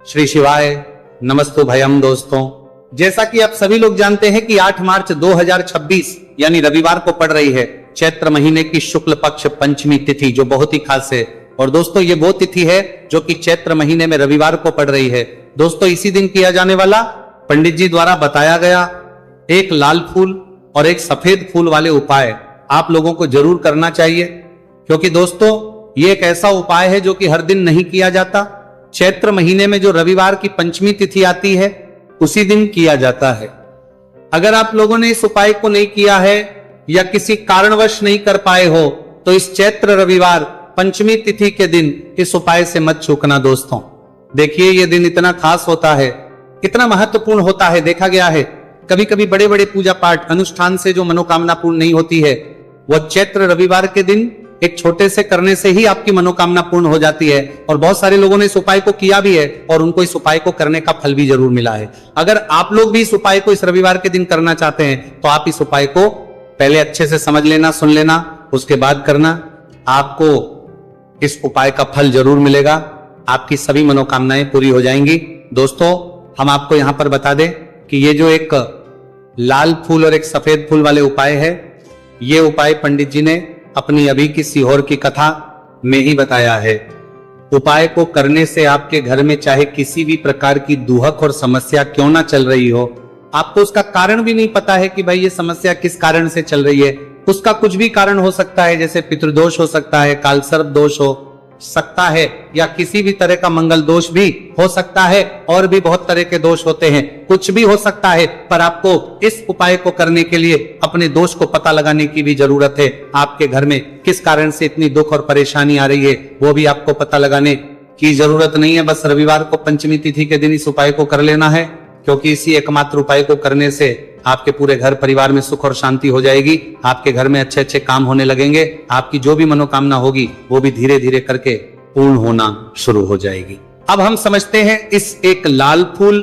श्री शिवाय नमस्तु भयम। दोस्तों, जैसा कि आप सभी लोग जानते हैं कि 8 मार्च 2026 यानी रविवार को पड़ रही है चैत्र महीने की शुक्ल पक्ष पंचमी तिथि, जो बहुत ही खास है। और दोस्तों, ये वो तिथि है जो कि चैत्र महीने में रविवार को पड़ रही है। दोस्तों, इसी दिन किया जाने वाला पंडित जी द्वारा बताया गया एक लाल फूल और एक सफेद फूल वाले उपाय आप लोगों को जरूर करना चाहिए, क्योंकि दोस्तों ये एक ऐसा उपाय है जो कि हर दिन नहीं किया जाता। चैत्र महीने में जो रविवार की पंचमी तिथि आती है उसी दिन किया जाता है। अगर आप लोगों ने इस उपाय को नहीं किया है या किसी कारणवश नहीं कर पाए हो तो इस चैत्र रविवार पंचमी तिथि के दिन इस उपाय से मत चूकना। दोस्तों देखिए, यह दिन इतना खास होता है, इतना महत्वपूर्ण होता है। देखा गया है कभी कभी बड़े बड़े पूजा पाठ अनुष्ठान से जो मनोकामना पूर्ण नहीं होती है, वह चैत्र रविवार के दिन एक छोटे से करने से ही आपकी मनोकामना पूर्ण हो जाती है। और बहुत सारे लोगों ने इस उपाय को किया भी है और उनको इस उपाय को करने का फल भी जरूर मिला है। अगर आप लोग भी इस उपाय को इस रविवार के दिन करना चाहते हैं तो आप इस उपाय को पहले अच्छे से समझ लेना, सुन लेना, उसके बाद करना। आपको इस उपाय का फल जरूर मिलेगा, आपकी सभी मनोकामनाएं पूरी हो जाएंगी। दोस्तों, हम आपको यहां पर बता दें कि ये जो एक लाल फूल और एक सफेद फूल वाले उपाय है, ये उपाय पंडित जी ने अपनी अभी की सीहोर की कथा में ही बताया है। उपाय को करने से आपके घर में चाहे किसी भी प्रकार की दुहक और समस्या क्यों ना चल रही हो, आपको उसका कारण भी नहीं पता है कि भाई ये समस्या किस कारण से चल रही है, उसका कुछ भी कारण हो सकता है, जैसे पितृदोष हो सकता है, कालसर्प दोष हो सकता है, या किसी भी तरह का मंगल दोष भी हो सकता है, और भी बहुत तरह के दोष होते हैं, कुछ भी हो सकता है। पर आपको इस उपाय को करने के लिए अपने दोष को पता लगाने की भी जरूरत है। आपके घर में किस कारण से इतनी दुख और परेशानी आ रही है वो भी आपको पता लगाने की जरूरत नहीं है। बस रविवार को पंचमी तिथि के दिन इस उपाय को कर लेना है, क्योंकि इसी एकमात्र उपाय को करने से आपके पूरे घर परिवार में सुख और शांति हो जाएगी। आपके घर में अच्छे अच्छे काम होने लगेंगे, आपकी जो भी मनोकामना होगी वो भी धीरे धीरे करके पूर्ण होना शुरू हो जाएगी। अब हम समझते हैं इस एक लाल फूल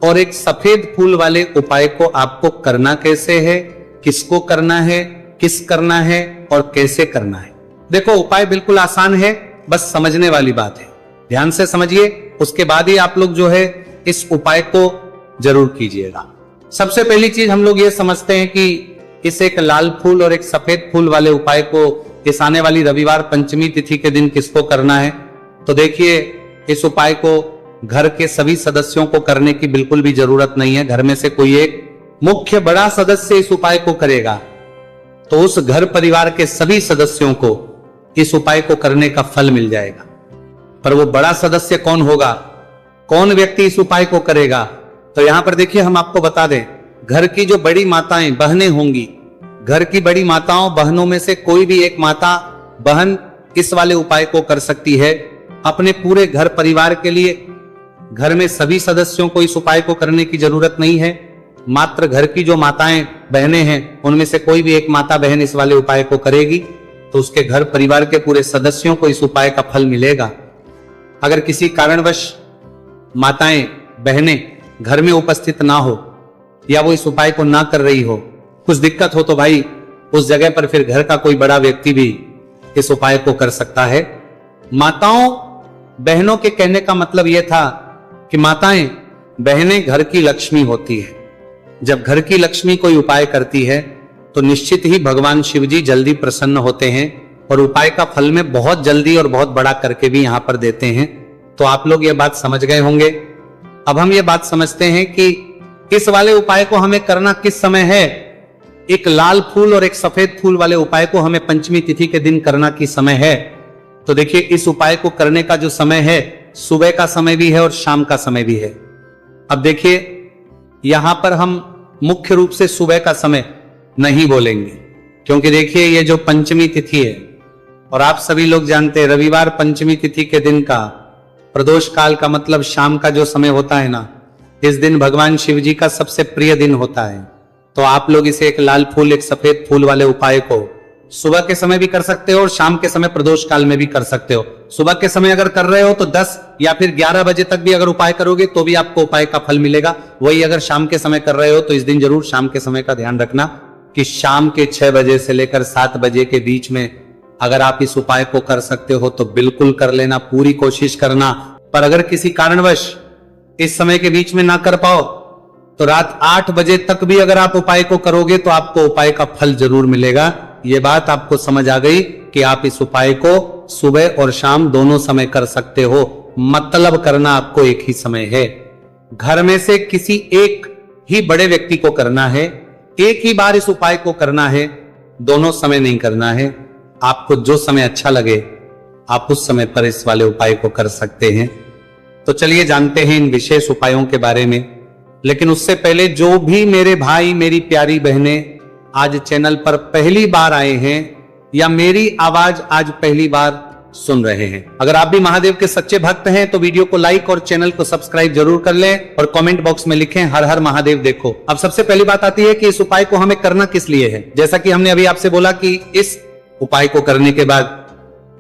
और एक सफेद फूल वाले उपाय को आपको करना कैसे है, किसको करना है, किस करना है और कैसे करना है। देखो, उपाय बिल्कुल आसान है, बस समझने वाली बात है। ध्यान से समझिए, उसके बाद ही आप लोग जो है इस उपाय को जरूर कीजिएगा। सबसे पहली चीज हम लोग ये समझते हैं कि इस एक लाल फूल और एक सफेद फूल वाले उपाय को इस आने वाली रविवार पंचमी तिथि के दिन किसको करना है। तो देखिए, इस उपाय को घर के सभी सदस्यों को करने की बिल्कुल भी जरूरत नहीं है। घर में से कोई एक मुख्य बड़ा सदस्य इस उपाय को करेगा तो उस घर परिवार के सभी सदस्यों को इस उपाय को करने का फल मिल जाएगा। पर वो बड़ा सदस्य कौन होगा, कौन व्यक्ति इस उपाय को करेगा, तो यहां पर देखिए हम आपको बता दें, घर की जो बड़ी माताएं बहनें होंगी, घर की बड़ी माताओं बहनों में से कोई भी एक माता बहन इस वाले उपाय को कर सकती है अपने पूरे घर परिवार के लिए। घर में सभी सदस्यों को इस उपाय को करने की जरूरत नहीं है, मात्र घर की जो माताएं बहनें हैं उनमें से कोई भी एक माता बहन इस वाले उपाय को करेगी तो उसके घर परिवार के पूरे सदस्यों को इस उपाय का फल मिलेगा। अगर किसी कारणवश माताएं बहनें घर में उपस्थित ना हो या वो इस उपाय को ना कर रही हो, कुछ दिक्कत हो, तो भाई उस जगह पर फिर घर का कोई बड़ा व्यक्ति भी इस उपाय को कर सकता है। माताओं बहनों के कहने का मतलब यह था कि माताएं बहनें घर की लक्ष्मी होती है। जब घर की लक्ष्मी कोई उपाय करती है तो निश्चित ही भगवान शिव जी जल्दी प्रसन्न होते हैं और उपाय का फल में बहुत जल्दी और बहुत बड़ा करके भी यहां पर देते हैं। तो आप लोग ये बात समझ गए होंगे। अब हम ये बात समझते हैं कि इस वाले उपाय को हमें करना किस समय है। एक लाल फूल और एक सफेद फूल वाले उपाय को हमें पंचमी तिथि के दिन करना किस समय है। तो देखिए, इस उपाय को करने का जो समय है, सुबह का समय भी है और शाम का समय भी है। अब देखिए, यहां पर हम मुख्य रूप से सुबह का समय नहीं बोलेंगे, क्योंकि देखिए ये जो पंचमी तिथि है और आप सभी लोग जानते हैं रविवार पंचमी तिथि के दिन का प्रदोष काल का मतलब शाम का जो समय होता है ना, इस दिन भगवान शिव जी का सबसे प्रिय दिन होता है। तो आप लोग इसे एक लाल फूल एक सफेद फूल वाले उपाय को सुबह के समय भी कर सकते हो और शाम के समय प्रदोष काल में भी कर सकते हो। सुबह के समय अगर कर रहे हो तो 10 या फिर 11 बजे तक भी अगर उपाय करोगे तो भी आपको उपाय का फल मिलेगा। वही अगर शाम के समय कर रहे हो तो इस दिन जरूर शाम के समय का ध्यान रखना कि शाम के 6 बजे से लेकर 7 बजे के बीच में अगर आप इस उपाय को कर सकते हो तो बिल्कुल कर लेना, पूरी कोशिश करना। पर अगर किसी कारणवश इस समय के बीच में ना कर पाओ तो रात 8 बजे तक भी अगर आप उपाय को करोगे तो आपको उपाय का फल जरूर मिलेगा। ये बात आपको समझ आ गई कि आप इस उपाय को सुबह और शाम दोनों समय कर सकते हो, मतलब करना आपको एक ही समय है। घर में से किसी एक ही बड़े व्यक्ति को करना है, एक ही बार इस उपाय को करना है, दोनों समय नहीं करना है। आपको जो समय अच्छा लगे आप उस समय पर इस वाले उपाय को कर सकते हैं। तो चलिए जानते हैं इन विशेष उपायों के बारे में। लेकिन उससे पहले जो भी मेरे भाई मेरी प्यारी बहनें आज चैनल पर पहली बार आए हैं या मेरी आवाज आज पहली बार सुन रहे हैं, अगर आप भी महादेव के सच्चे भक्त हैं तो वीडियो को लाइक और चैनल को सब्सक्राइब जरूर कर लें और कमेंट बॉक्स में लिखें हर हर महादेव देखो। अब सबसे पहली बात आती है कि इस उपाय को हमें करना किस लिए है। जैसा कि हमने अभी आपसे बोला कि इस उपाय को करने के बाद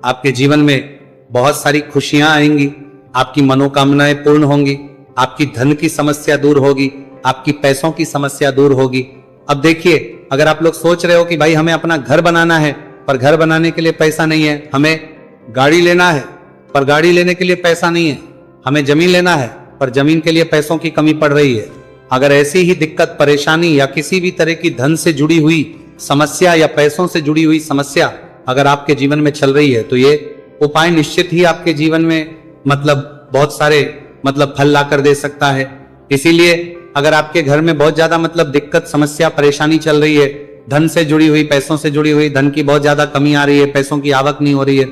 आपके जीवन में बहुत सारी खुशियां आएंगी, आपकी मनोकामनाएं पूर्ण होंगी, आपकी धन की समस्या दूर होगी, आपकी पैसों की समस्या दूर होगी। अब देखिए, अगर आप लोग सोच रहे हो कि भाई हमें अपना घर बनाना है पर घर बनाने के लिए पैसा नहीं है, हमें गाड़ी लेना है पर गाड़ी लेने के लिए पैसा नहीं है, हमें जमीन लेना है पर जमीन के लिए पैसों की कमी पड़ रही है, अगर ऐसी ही दिक्कत परेशानी या किसी भी तरह की धन से जुड़ी हुई समस्या या पैसों से जुड़ी हुई समस्या अगर आपके जीवन में चल रही है तो ये उपाय निश्चित ही आपके जीवन में बहुत सारे फल ला कर दे सकता है। इसीलिए अगर आपके घर में बहुत ज्यादा दिक्कत समस्या परेशानी चल रही है, धन से जुड़ी हुई पैसों से जुड़ी हुई, धन की बहुत ज्यादा कमी आ रही है, पैसों की आवक नहीं हो रही है,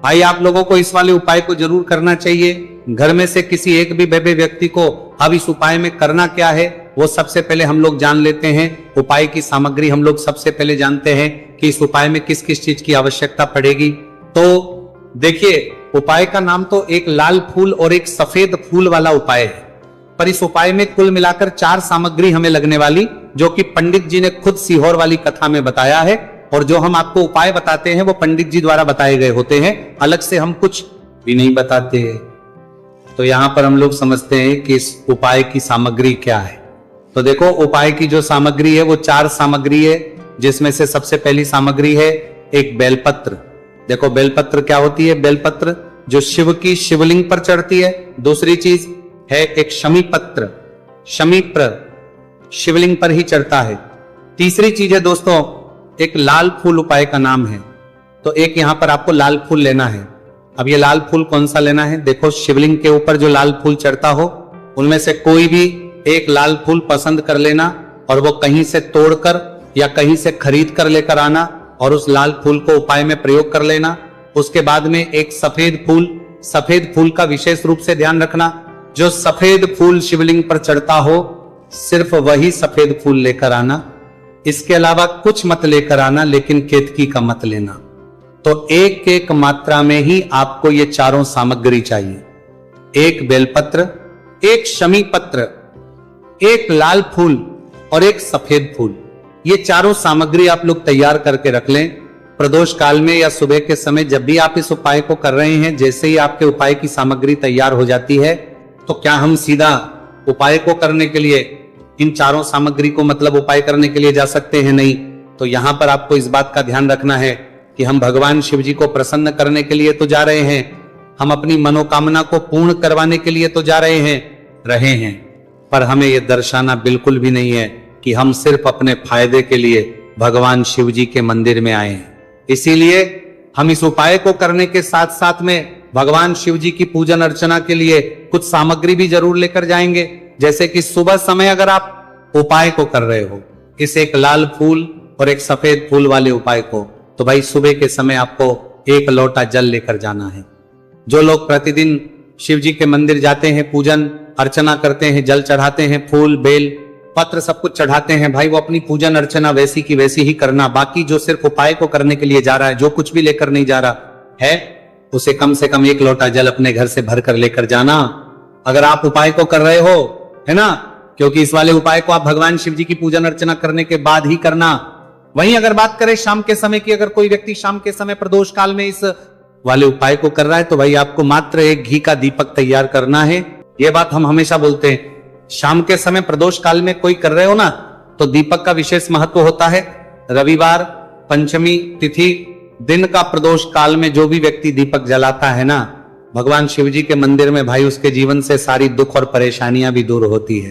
भाई आप लोगों को इस वाले उपाय को जरूर करना चाहिए। घर में से किसी एक भी बेबे व्यक्ति को अब इस उपाय में करना क्या है वो सबसे पहले हम लोग जान लेते हैं। उपाय की सामग्री हम लोग सबसे पहले जानते हैं कि इस उपाय में किस किस चीज की आवश्यकता पड़ेगी। तो देखिए, उपाय का नाम तो एक लाल फूल और एक सफेद फूल वाला उपाय है, पर इस उपाय में कुल मिलाकर 4 सामग्री हमें लगने वाली, जो कि पंडित जी ने खुद सीहोर वाली कथा में बताया है, और जो हम आपको उपाय बताते हैं वो पंडित जी द्वारा बताए गए होते हैं, अलग से हम कुछ भी नहीं बताते हैं। तो यहां पर हम लोग समझते हैं कि इस उपाय की सामग्री क्या है। तो देखो, उपाय की जो सामग्री है वो 4 सामग्री है, जिसमें से सबसे पहली सामग्री है एक बेलपत्र। देखो, बेलपत्र क्या होती है? बेलपत्र जो शिव की शिवलिंग पर चढ़ती है। दूसरी चीज है एक शमी पत्र, शमीप्र शिवलिंग पर ही चढ़ता है। तीसरी चीज है दोस्तों एक लाल फूल, उपाय का नाम है। तो एक यहां पर आपको लाल फूल लेना है। अब ये लाल फूल कौन सा लेना है? देखो, शिवलिंग के ऊपर जो लाल फूल चढ़ता हो उनमें से कोई भी एक लाल फूल पसंद कर लेना और वो कहीं से तोड़कर या कहीं से खरीद कर लेकर आना और उस लाल फूल को उपाय में प्रयोग कर लेना। उसके बाद में एक सफेद फूल का विशेष रूप से ध्यान रखना, जो सफेद फूल शिवलिंग पर चढ़ता हो सिर्फ वही सफेद फूल लेकर आना, इसके अलावा कुछ मत लेकर आना, लेकिन केतकी का मत लेना। तो एक एक मात्रा में ही आपको ये चारों सामग्री चाहिए, एक बेलपत्र, एक शमी पत्र, एक लाल फूल और एक सफेद फूल। ये चारों सामग्री आप लोग तैयार करके रख लें। प्रदोष काल में या सुबह के समय जब भी आप इस उपाय को कर रहे हैं, जैसे ही आपके उपाय की सामग्री तैयार हो जाती है तो क्या हम सीधा उपाय को करने के लिए इन चारों सामग्री को उपाय करने के लिए जा सकते हैं? नहीं। तो यहां पर आपको इस बात का ध्यान रखना है कि हम भगवान शिव जी को प्रसन्न करने के लिए तो जा रहे हैं, हम अपनी मनोकामना को पूर्ण करवाने के लिए तो जा रहे हैं, पर हमें यह दर्शाना बिल्कुल भी नहीं है कि हम सिर्फ अपने फायदे के लिए भगवान शिव जी के मंदिर में आए हैं। इसीलिए हम इस उपाय को करने के साथ साथ में भगवान शिव जी की पूजन अर्चना के लिए कुछ सामग्री भी जरूर लेकर जाएंगे। जैसे कि सुबह समय अगर आप उपाय को कर रहे हो, इस एक लाल फूल और एक सफेद फूल वाले उपाय को, तो भाई सुबह के समय आपको 1 लोटा जल लेकर जाना है। जो लोग प्रतिदिन शिव जी के मंदिर जाते हैं, पूजन अर्चना करते हैं, जल चढ़ाते हैं, फूल बेल पत्र सब कुछ चढ़ाते हैं, भाई वो अपनी पूजन अर्चना वैसी की वैसी ही करना। बाकी जो सिर्फ उपाय को करने के लिए जा रहा है, जो कुछ भी लेकर नहीं जा रहा है, उसे कम से कम 1 लोटा जल अपने घर से भर कर लेकर जाना। अगर आप उपाय को कर रहे हो, है ना, क्योंकि इस वाले उपाय को आप भगवान शिव जी की पूजन अर्चना करने के बाद ही करना। वहीं अगर बात करें शाम के समय की, अगर कोई व्यक्ति शाम के समय प्रदोष काल में इस वाले उपाय को कर रहा है, तो भाई आपको मात्र एक घी का दीपक तैयार करना है। यह बात हम हमेशा बोलते हैं, शाम के समय प्रदोष काल में कोई कर रहे हो ना, तो दीपक का विशेष महत्व होता है। रविवार पंचमी तिथि दिन का प्रदोष काल में जो भी व्यक्ति दीपक जलाता है ना, भगवान शिव जी के मंदिर में भाई उसके जीवन से सारी दुख और परेशानियां भी दूर होती है।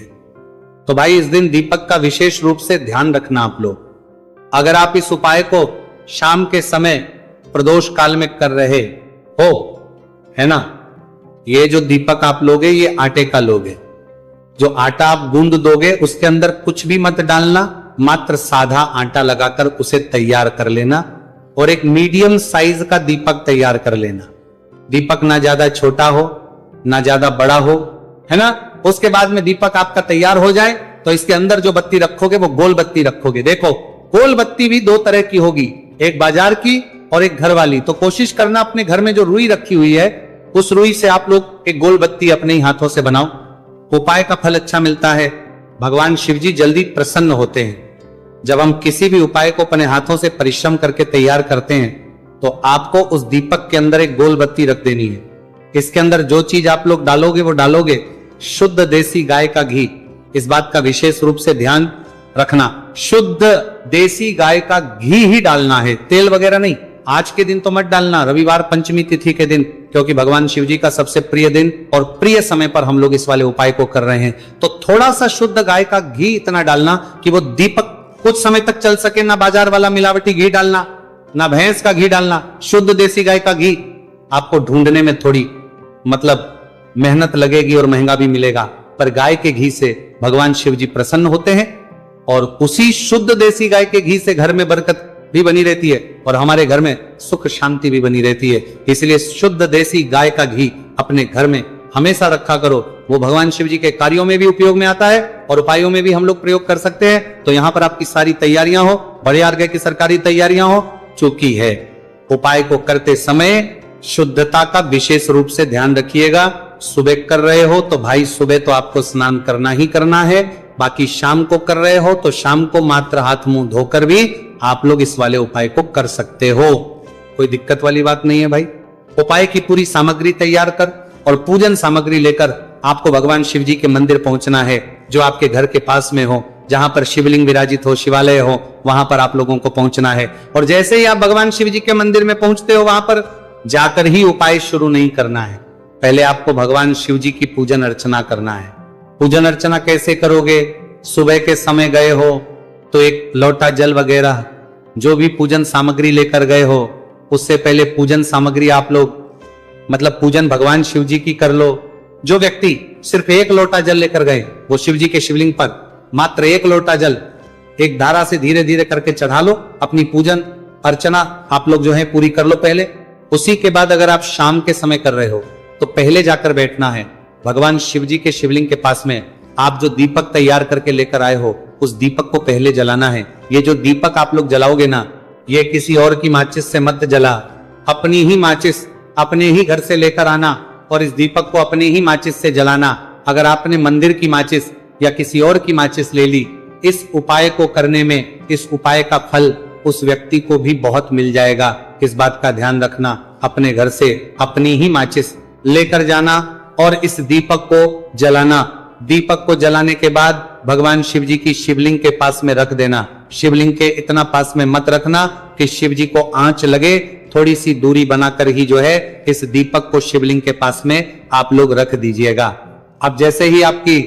तो भाई इस दिन दीपक का विशेष रूप से ध्यान रखना आप लोग। अगर आप इस उपाय को शाम के समय प्रदोष काल में कर रहे हो, है ना, ये जो दीपक आप लोगे ये आटे का लोगे। जो आटा आप गूंद दोगे उसके अंदर कुछ भी मत डालना, मात्र साधा आटा लगाकर उसे तैयार कर लेना और एक मीडियम साइज का दीपक तैयार कर लेना। दीपक ना ज्यादा छोटा हो ना ज्यादा बड़ा हो, है ना। उसके बाद में दीपक आपका तैयार हो जाए तो इसके अंदर जो बत्ती रखोगे वो गोल बत्ती रखोगे। देखो गोल बत्ती भी दो तरह की होगी, एक बाजार की और एक घर वाली। तो कोशिश करना अपने घर में जो रुई रखी हुई है उस रुई से आप लोग एक गोल बत्ती अपने ही हाथों से बनाओ। उपाय का फल अच्छा मिलता है, भगवान शिव जी जल्दी प्रसन्न होते हैं। जब हम किसी भी उपाय को अपने हाथों से परिश्रम करके तैयार करते हैं तो आपको उस दीपक के अंदर एक गोल बत्ती रख देनी है। इसके अंदर जो चीज आप लोग डालोगे वो डालोगे शुद्ध देसी गाय का घी। इस बात का विशेष रूप से ध्यान रखना, शुद्ध देसी गाय का घी ही डालना है, तेल वगैरह नहीं। आज के दिन तो मत डालना, रविवार पंचमी तिथि के दिन, क्योंकि भगवान शिव जी का सबसे प्रिय दिन और प्रिय समय पर हम लोग इस वाले उपाय को कर रहे हैं। तो थोड़ा सा शुद्ध गाय का घी इतना डालना कि वो दीपक कुछ समय तक चल सके। ना बाजार वाला मिलावटी घी डालना, ना भैंस का घी डालना, शुद्ध देसी गाय का घी। आपको ढूंढने में थोड़ी मतलब मेहनत लगेगी और महंगा भी मिलेगा, पर गाय के घी से भगवान शिव जी प्रसन्न होते हैं और उसी शुद्ध देसी गाय के घी से घर में बरकत भी बनी रहती है और हमारे घर में सुख शांति भी बनी रहती है। इसलिए शुद्ध देसी गाय का घी अपने घर में हमेशा रखा करो। वो भगवान शिव जी के कार्यों में भी उपयोग में आता है और उपायों में भी हम लोग प्रयोग कर सकते हैं। तो यहां पर आपकी सारी तैयारियां हो, बड़े आर्गय की सरकारी तैयारियां हो चुकी है। उपाय को करते समय शुद्धता का विशेष रूप से ध्यान रखिएगा। सुबह कर रहे हो तो भाई सुबह तो आपको स्नान करना ही करना है, बाकी शाम को कर रहे हो तो शाम को मात्र हाथ मुंह धोकर भी आप लोग इस वाले उपाय को कर सकते हो। कोई दिक्कत वाली बात नहीं है भाई। उपाय की पूरी सामग्री तैयार कर और पूजन सामग्री लेकर आपको भगवान शिव जी के मंदिर पहुंचना है, जो आपके घर के पास में हो, जहां पर शिवलिंग विराजित हो, शिवालय हो, वहां पर आप लोगों को पहुंचना है। और जैसे ही आप भगवान शिव जी के मंदिर में पहुंचते हो वहां पर जाकर ही उपाय शुरू नहीं करना है। पहले आपको भगवान शिव जी की पूजन अर्चना करना है। पूजन अर्चना कैसे करोगे? सुबह के समय गए हो तो एक लोटा जल वगैरह जो भी पूजन सामग्री लेकर गए हो, उससे पहले पूजन सामग्री आप लोग मतलब पूजन भगवान शिव जी की कर लो। जो व्यक्ति सिर्फ एक लोटा जल लेकर गए वो शिव जी के शिवलिंग पर मात्र एक लोटा जल एक धारा से धीरे धीरे करके चढ़ा लो। अपनी पूजन अर्चना आप लोग जो है पूरी कर लो पहले। उसी के बाद अगर आप शाम के समय कर रहे हो तो पहले जाकर बैठना है भगवान शिव जी के शिवलिंग के पास में। आप जो दीपक तैयार करके लेकर आए हो उस दीपक को पहले जलाना है। ये जो दीपक आप लोग जलाओगे ना, ये किसी और की माचिस से मत जला, अपनी ही माचिस अपने ही घर से लेकर आना और इस दीपक को अपनी ही माचिस से जलाना। अगर आपने मंदिर की माचिस या किसी और की माचिस ले ली, इस उपाय को करने में इस उपाय का फल उस व्यक्ति को भी बहुत मिल जाएगा। इस बात का ध्यान रखना। अपने घर से अपनी ही माचिस लेकर जाना और इस दीपक को जलाना। दीपक को जलाने के बाद भगवान शिव जी की शिवलिंग के पास में रख देना। शिवलिंग के इतना पास में मत रखना कि शिव जी को आंच लगे, थोड़ी सी दूरी बनाकर ही जो है इस दीपक को शिवलिंग के पास में आप लोग रख दीजिएगा। अब जैसे ही आपकी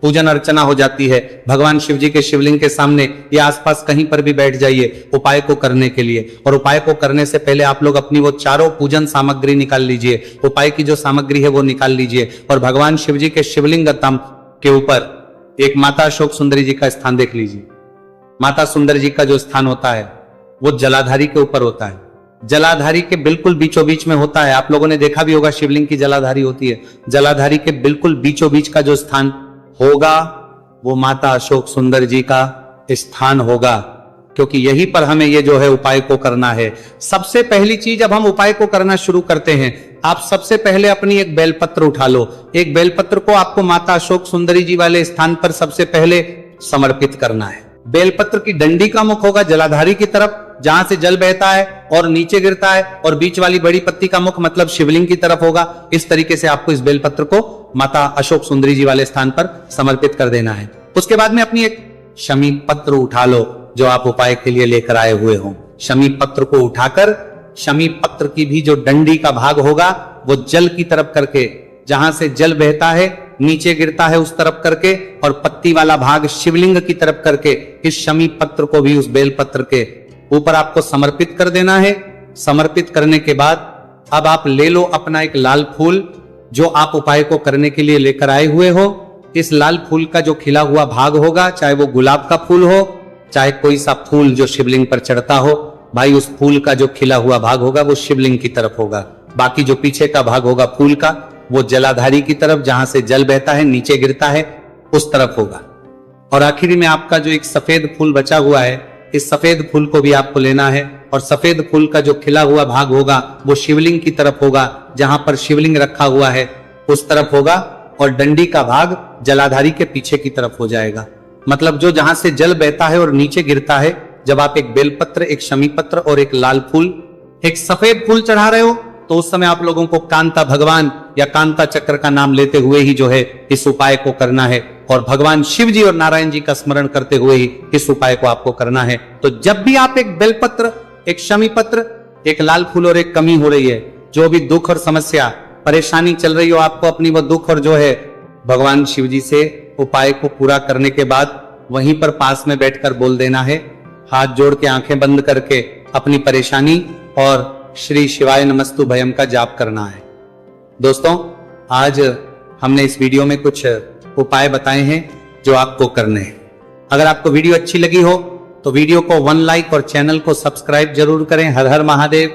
पूजन अर्चना हो जाती है, भगवान शिव जी के शिवलिंग के सामने या आसपास कहीं पर भी बैठ जाइए उपाय को करने के लिए। और उपाय को करने से पहले आप लोग अपनी वो चारों पूजन सामग्री निकाल लीजिए। उपाय की जो सामग्री है वो निकाल लीजिए और भगवान शिव जी के शिवलिंग के ऊपर एक माता अशोक सुंदरी जी का स्थान देख लीजिए। माता सुंदर जी का जो स्थान होता है वो जलाधारी के ऊपर होता है। जलाधारी के बिल्कुल बीचों बीच में होता है। आप लोगों ने देखा भी होगा शिवलिंग की जलाधारी होती है। जलाधारी के बिल्कुल बीचों बीच का जो स्थान होगा वो माता अशोक सुंदर जी का स्थान होगा, क्योंकि यहीं पर हमें ये जो है उपाय को करना है। सबसे पहली चीज, जब हम उपाय को करना शुरू करते हैं, आप सबसे पहले अपनी एक बेलपत्र उठा लो। एक बेलपत्र को आपको माता अशोक सुंदरी जी वाले स्थान पर सबसे पहले समर्पित करना है। बेलपत्र की डंडी का मुख होगा जलाधारी की तरफ, जहां से जल बहता है और नीचे गिरता है, और बीच वाली बड़ी पत्ती का मुख मतलब शिवलिंग की तरफ होगा। इस तरीके से आपको इस बेलपत्र को माता अशोक सुंदरी जी वाले स्थान पर समर्पित कर देना है। उसके बाद में अपनी एक शमी पत्र उठा लो जो आप उपाय के लिए लेकर आए हुए हो। शमी पत्र को उठाकर शमी पत्र की भी जो डंडी का भाग होगा वो जल की तरफ करके, जहां से जल बहता है नीचे गिरता है उस तरफ करके, और पत्ती वाला भाग शिवलिंग की तरफ करके इस शमी पत्र को भी उस बेल पत्र के ऊपर आपको समर्पित कर देना है। समर्पित करने के बाद अब आप ले लो अपना एक लाल फूल जो आप उपाय को करने के लिए लेकर आए हुए हो। इस लाल फूल का जो खिला हुआ भाग होगा, चाहे वो गुलाब का फूल हो, चाहे कोई सा फूल जो शिवलिंग पर चढ़ता हो, भाई उस फूल का जो खिला हुआ भाग होगा वो शिवलिंग की तरफ होगा। बाकी जो पीछे का भाग होगा फूल का, वो जलाधारी की तरफ, जहां से जल बहता है नीचे गिरता है उस तरफ होगा। और आखिरी में आपका जो एक सफेद फूल बचा हुआ है, इस सफेद फूल को भी आपको लेना है, और सफेद फूल का जो खिला हुआ भाग होगा वो शिवलिंग की तरफ होगा, जहां पर शिवलिंग रखा हुआ है उस तरफ होगा, और डंडी का भाग जलाधारी के पीछे की तरफ हो जाएगा। मतलब जो जहां से जल बहता है और नीचे गिरता है, जब आप एक बेलपत्र, एक शमी पत्र और एक लाल फूल, एक सफेद फूल चढ़ा रहे हो, तो उस समय आप लोगों को कांता भगवान या कांता चक्र का नाम लेते हुए ही जो है इस उपाय को करना है, और भगवान शिव जी और नारायण जी का स्मरण करते हुए ही इस उपाय को आपको करना है। तो जब भी आप एक बेलपत्र, एक शमी पत्र, एक लाल फूल और एक कमी हो रही है, जो भी दुख और समस्या परेशानी चल रही हो आपको अपनी, वो दुख और जो है भगवान शिव जी से उपाय को पूरा करने के बाद वहीं पर पास में बैठकर बोल देना है, हाथ जोड़ के आंखें बंद करके अपनी परेशानी और श्री शिवाय नमस्तु भयम का जाप करना है। दोस्तों, आज हमने इस वीडियो में कुछ उपाय बताए हैं जो आपको करने हैं। अगर आपको वीडियो अच्छी लगी हो तो वीडियो को 1 लाइक और चैनल को सब्सक्राइब जरूर करें। हर हर महादेव।